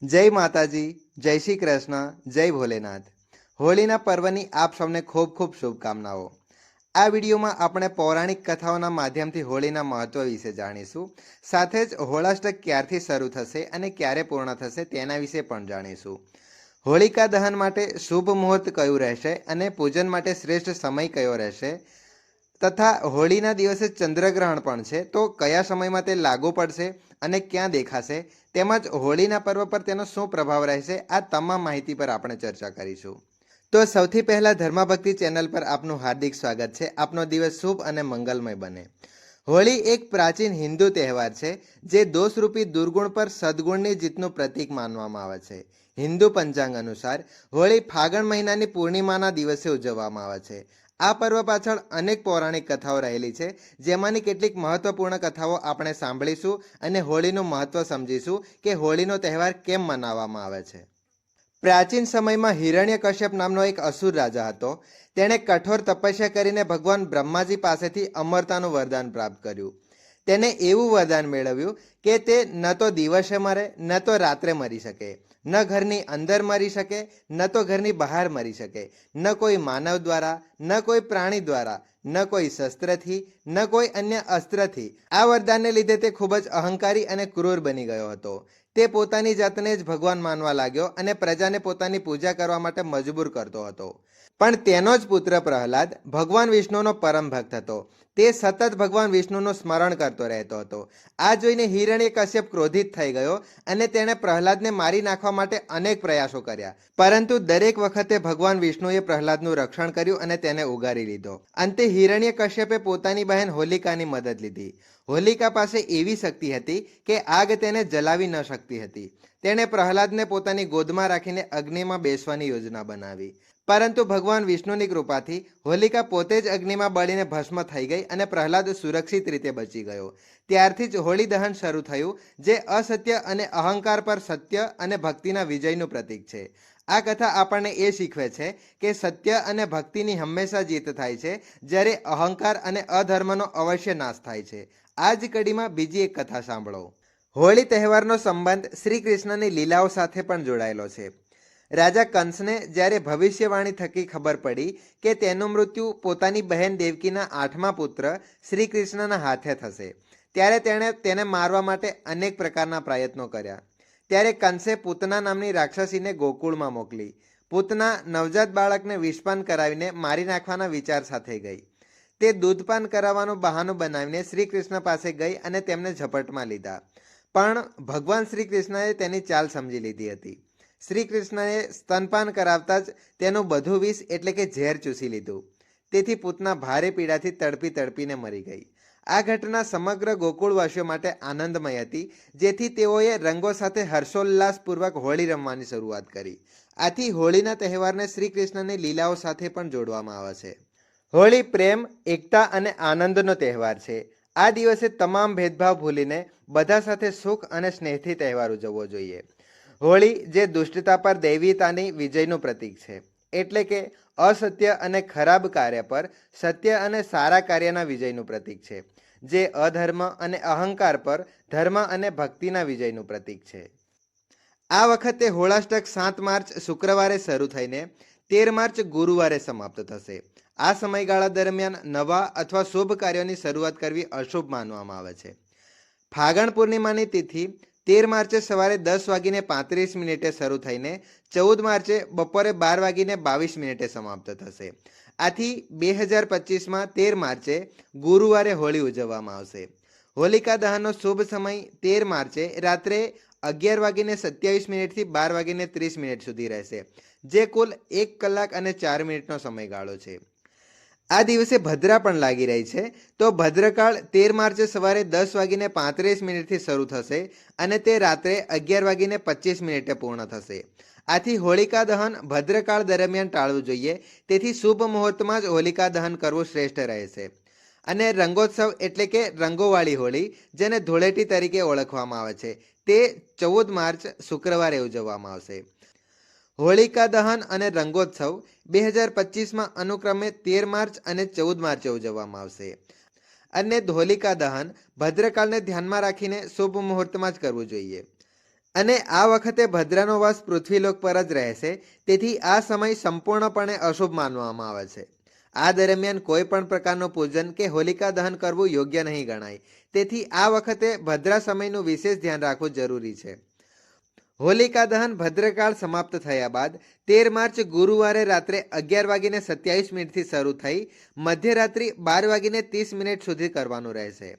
જય માતાજી, જય શ્રી કૃષ્ણ, જય ભોલેનાથ। હોળીના પર્વની આપ સૌને ખૂબ ખૂબ શુભકામનાઓ। આ વિડીયોમાં આપણે પૌરાણિક કથાઓના માધ્યમથી હોળીના મહત્વ વિશે જાણીશું। સાથે જ હોળાષ્ટક ક્યારથી શરૂ થશે અને ક્યારે પૂર્ણ થશે તેના વિશે પણ જાણીશું। હોળિકા દહન માટે શુભ મુહૂર્ત કયું રહેશે અને પૂજન માટે શ્રેષ્ઠ સમય કયો રહેશે તથા હોળીના દિવસે ચંદ્રગ્રહણ પણ છે, તો કયા સમયમાં તે લાગુ પડશે અને ક્યાં દેખાશે, તેમજ હોળીના પર્વ પર તેનો શું પ્રભાવ રહેશે, આ તમામ માહિતી પર આપણે ચર્ચા કરીશું। તો સૌથી પહેલા ધર્મભક્તિ ચેનલ પર આપનું હાર્દિક સ્વાગત છે। આપનો દિવસ શુભ અને મંગલમય બને। હોળી એક પ્રાચીન હિન્દુ તહેવાર છે જે દોષરૂપી દુર્ગુણ પર સદગુણની જીતનું પ્રતીક માનવામાં આવે છે। હિન્દુ પંચાંગ અનુસાર હોળી ફાગણ મહિનાની પૂર્ણિમાના દિવસે ઉજવવામાં આવે છે। આ પર્વ પાછળ અનેક પૌરાણિક કથાઓ રહેલી છે, જેમાંની કેટલીક મહત્વપૂર્ણ કથાઓ આપણે સાંભળીશું અને હોળીનું મહત્વ સમજીશું કે હોળીનો તહેવાર કેમ મનાવવામાં આવે છે। પ્રાચીન સમયમાં હિરણ્યકશ્યપ નામનો એક અસુર રાજા હતો। તેણે કઠોર તપસ્યા કરીને ભગવાન બ્રહ્માજી પાસેથી અમરતાનું વરદાન પ્રાપ્ત કર્યું। તેને એવું વરદાન મેળવ્યું કે તે ન તો દિવસે મરે, ન તો રાત્રે મરી શકે, ન ઘરની અંદર મરી શકે, ન તો ઘરની બહાર મરી શકે, ન કોઈ માનવ દ્વારા, ન કોઈ પ્રાણી દ્વારા, ન કોઈ શસ્ત્રથી, ન કોઈ અન્ય અસ્ત્રથી। આ વરદાનને લીધે તે ખૂબ જ અહંકારી અને ક્રૂર બની ગયો હતો। તે પોતાની જાતને જ ભગવાન માનવા લાગ્યો અને પ્રજાને પોતાની પૂજા કરવા માટે મજબૂર કરતો હતો। પણ તેનો જ પુત્ર પ્રહલાદ ભગવાન વિષ્ણુનો પરમ ભક્ત હતો। તે સતત ભગવાન વિષ્ણુનું સ્મરણ કરતો રહેતો હતો। આ જોઈને હિરણ્યકશ્યપ ક્રોધિત થઈ ગયો અને તેણે પ્રહલાદને મારી નાખવા માટે અનેક પ્રયાસો કર્યા, પરંતુ દરેક વખતે ભગવાન વિષ્ણુએ પ્રહલાદનું રક્ષણ કર્યું અને તેને ઉગારી લીધો। અંતે હિરણ્યકશ્યપે પોતાની બહેન હોલિકાની મદદ લીધી। હોલિકા પાસે એવી શક્તિ હતી કે આગ તેને જલાવી ન શકતી હતી। તેણે પ્રહલાદને પોતાની ગોદમાં રાખીને અગ્નિમાં બેસવાની યોજના બનાવી, પરંતુ ભગવાન વિષ્ણુની કૃપાથી હોલિકા પોતે જ અગ્નિમાં બળીને ભસ્મ થઈ ગઈ અને પ્રહલાદ સુરક્ષિત રીતે બચી ગયો। ત્યારથી જ હોળી દહન શરૂ થયું, જે અસત્ય અને અહંકાર પર સત્ય અને ભક્તિના વિજયનું પ્રતીક છે। આ કથા આપણને એ શીખવે છે કે સત્ય અને ભક્તિની હંમેશા જીત થાય છે, જ્યારે અહંકાર અને અધર્મનો અવશ્ય નાશ થાય છે। આ જ કડીમાં બીજી એક કથા સાંભળો। હોળી તહેવારનો સંબંધ શ્રી કૃષ્ણની લીલાઓ સાથે પણ જોડાયેલો છે। રાજા કંસને જ્યારે ભવિષ્યવાણી થકી ખબર પડી કે તેનું મૃત્યુ પોતાની બહેન દેવકીના 8મા પુત્ર શ્રી કૃષ્ણના હાથે થશે, ત્યારે તેણે તેને મારવા માટે અનેક પ્રકારના પ્રયત્નો કર્યા। ત્યારે કંસે પૂતના નામની રાક્ષસીને ગોકુળમાં મોકલી। પૂતના નવજાત બાળકને વિષપાન કરાવીને મારી નાખવાના વિચાર સાથે ગઈ। તે દૂધપાન કરાવવાનું બહાનું બનાવીને શ્રી કૃષ્ણ પાસે ગઈ અને તેમને ઝપટમાં લીધા, પણ ભગવાન શ્રી કૃષ્ણએ તેની ચાલ સમજી લીધી હતી। શ્રી કૃષ્ણએ સ્તનપાન કરાવતા જ તેનું બધું વિષ એટલે કે ઝેર ચૂસી લીધું। તેથી પૂતના ભારે પીડાથી તડપી તડપીને મરી ગઈ। આ ઘટના સમગ્ર ગોકુળવાસીઓ માટે આનંદમય હતી, જેથી તેઓએ રંગો સાથે હર્ષોલ્લાસપૂર્વક હોળી રમવાની શરૂઆત કરી। આથી હોળીના તહેવારને શ્રી કૃષ્ણની લીલાઓ સાથે પણ જોડવામાં આવે છે। હોળી પ્રેમ, એકતા અને આનંદનો તહેવાર છે। આ દિવસે તમામ ભેદભાવ ભૂલીને બધા સાથે સુખ અને સ્નેહથી તહેવાર ઉજવવો જોઈએ। હોળી જે દુષ્ટતા પર દૈવીતાની વિજયનું પ્રતીક છે, એટલે કે અસત્ય અને ખરાબ કાર્ય પર સત્ય અને સારા કાર્યના વિજયનું પ્રતીક છે, જે અધર્મ અને અહંકાર પર ધર્મ અને ભક્તિના વિજયનું પ્રતીક છે। આ વખતે હોળાષ્ટક 7 માર્ચ શુક્રવારે શરૂ થઈને 13 માર્ચ ગુરુવારે સમાપ્ત થશે। આ સમયગાળા દરમિયાન નવા અથવા શુભ કાર્યોની શરૂઆત કરવી અશુભ માનવામાં આવે છે। ફાગણ પૂર્ણિમાની તિથિ 13 માર્ચે સવારે 10:35 શરૂ થઈને 14 માર્ચે બપોરે 12:22 સમાપ્ત થશે। આથી 2025માં 13 માર્ચે ગુરુવારે હોળી ઉજવવામાં આવશે। હોલિકા દહનનો શુભ સમય 13 માર્ચે રાત્રે 11:27 થી 12:30 સુધી રહેશે, જે કુલ 1 કલાક અને 4 મિનિટનો સમયગાળો છે। આ દિવસે ભદ્રા પણ લાગી રહી છે, તો ભદ્રકાળ 13 માર્ચે સવારે 10:35 થી શરૂ થશે અને તે રાત્રે 11:25 પૂર્ણ થશે। આથી હોલિકા દહન ભદ્રકાળ દરમિયાન ટાળવું જોઈએ। તેથી શુભ મુહૂર્તમાં જ હોલિકા દહન કરવું શ્રેષ્ઠ રહેશે। અને રંગોત્સવ એટલે કે રંગોવાળી હોળી, જેને ધૂળેટી તરીકે ઓળખવામાં આવે છે, તે 14 માર્ચ શુક્રવારે ઉજવવામાં આવશે। હોલિકા દહન અને રંગોત્સવ 2025માં અનુક્રમે 13 માર્ચ અને 14 માર્ચે ઉજવવામાં આવશે। અને હોલિકા દહન ભદ્રકાળને ધ્યાનમાં રાખીને શુભ મુહૂર્તમાં જ કરવું જોઈએ। અને આ વખતે ભદ્રાનો વાસ પૃથ્વીલોક પર જ રહેશે, તેથી આ સમય સંપૂર્ણપણે અશુભ માનવામાં આવે છે. આ દરમિયાન કોઈ પણ પ્રકારનું પૂજન કે હોલિકા દહન કરવું યોગ્ય નહીં ગણાય. તેથી આ વખતે ભદ્રા સમયનું વિશેષ ધ્યાન રાખવું જરૂરી છે. હોલિકા દહન ભદ્રકાળ સમાપ્ત થયા બાદ 13 માર્ચ ગુરુવારે રાત્રે 11:27 શરૂ થઈ મધ્યરાત્રિ 12:30 સુધી કરવાનું રહેશે.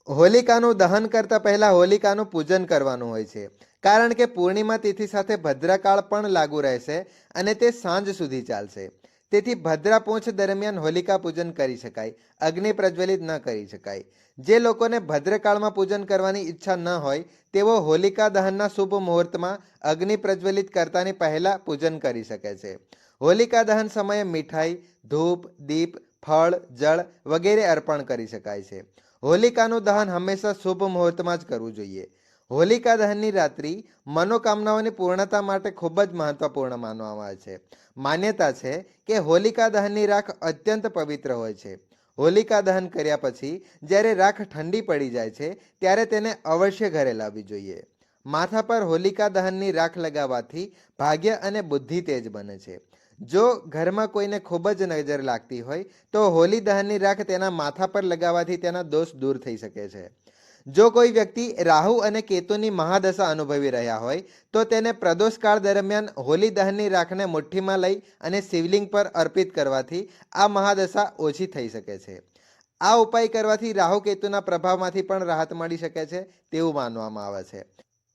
હોલિકાનું દહન કરતા પહેલા હોલિકાનું પૂજન કરવાનું હોય છે, કારણ કે પૂર્ણિમા તિથિ સાથે ભદ્રકાળ પણ લાગુ રહેશે અને તે સાંજ સુધી ચાલશે. તેથી ભદ્રા પૂંછ દરમિયાન હોલિકા પૂજન કરી શકાય, અગ્નિ પ્રજ્વલિત ન કરી શકાય. જે લોકોને ભદ્રકાળમાં પૂજન કરવાની ઈચ્છા ન હોય તેઓ હોલિકા દહનના શુભ મુહૂર્તમાં અગ્નિ પ્રજ્વલિત કરતાની પહેલા પૂજન કરી શકે છે. હોલિકા દહન સમયે મીઠાઈ, ધૂપ, દીપ, ફળ, જળ વગેરે અર્પણ કરી શકાય છે. હોલિકાનું દહન હંમેશા શુભ મુહૂર્તમાં જ કરવું જોઈએ. હોલિકા દહનની રાત્રિ મનોકામનાઓની પૂર્ણતા માટે ખૂબ જ મહત્વપૂર્ણ માનવામાં આવે છે. માન્યતા છે કે હોલિકા દહનની રાખ અત્યંત પવિત્ર હોય છે. હોલિકા દહન કર્યા પછી જ્યારે રાખ ઠંડી પડી જાય છે ત્યારે તેને અવશ્ય ઘરે લાવવી જોઈએ. માથા પર હોલિકા દહનની રાખ લગાવવાથી ભાગ્ય અને બુદ્ધિ તેજ બને છે. જો ઘરમાં કોઈને ખૂબ જ નજર લાગતી હોય તો હોલી દહનની રાખ તેના માથા પર લગાવવાથી તેના દોષ દૂર થઈ શકે છે. જો કોઈ વ્યક્તિ રાહુ અને કેતુની મહાદશા અનુભવી રહ્યા હોય તો તેને પ્રદોષકાળ દરમિયાન હોલી દહનની રાખને મુઠ્ઠીમાં લઈ અને શિવલિંગ પર અર્પિત કરવાથી આ મહાદશા ઓછી થઈ શકે છે. આ ઉપાય કરવાથી રાહુ કેતુના પ્રભાવમાંથી પણ રાહત મળી શકે છે તેવું માનવામાં આવે છે.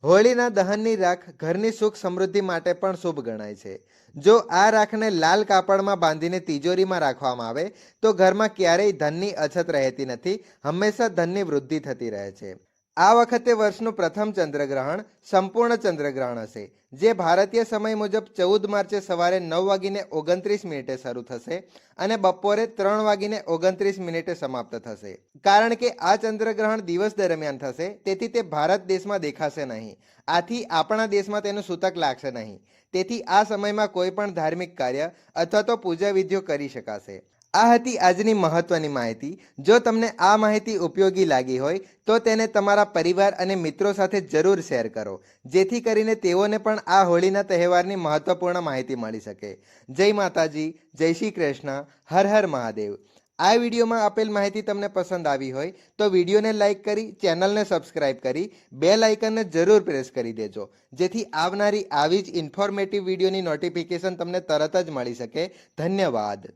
હોળીના દહનની રાખ ઘરની સુખ સમૃદ્ધિ માટે પણ શુભ ગણાય છે. જો આ રાખને લાલ કાપડમાં બાંધીને તિજોરીમાં રાખવામાં આવે તો ઘરમાં ક્યારેય ધનની અછત રહેતી નથી, હંમેશા ધનની વૃદ્ધિ થતી રહે છે. આ વખતે વર્ષનું પ્રથમ ચંદ્રગ્રહણ સંપૂર્ણ ચંદ્રગ્રહણ હશે, જે ભારતીય સમય મુજબ 14 માર્ચે સવારે 9:29 શરૂ થશે અને બપોરે 3:29 સમાપ્ત થશે. કારણ કે આ ચંદ્રગ્રહણ દિવસ દરમિયાન થશે તેથી તે ભારત દેશમાં દેખાશે નહીં. આથી આપણા દેશમાં તેનું સૂતક લાગશે નહીં. તેથી આ સમયમાં કોઈ પણ ધાર્મિક કાર્ય અથવા તો પૂજા વિધિઓ કરી શકાશે. આ હતી આજની મહત્વની માહિતી. જો તમને આ માહિતી ઉપયોગી લાગી હોય તો તેને તમારા પરિવાર અને મિત્રો સાથે જરૂર શેર કરો, જેથી કરીને તેઓને પણ આ હોળીના તહેવારની મહત્વપૂર્ણ માહિતી મળી શકે. જય માતાજી, જય શ્રી કૃષ્ણ, હર હર મહાદેવ. આ વિડીયોમાં આપેલ માહિતી તમને પસંદ આવી હોય તો વિડીયોને લાઇક કરી, ચેનલને સબસ્ક્રાઇબ કરી, બેલ આઇકનને જરૂર પ્રેસ કરી દેજો, જેથી આવનારી આવી જ ઇન્ફોર્મેટિવ વિડીયોની નોટિફિકેશન તમને તરત જ મળી શકે. ધન્યવાદ.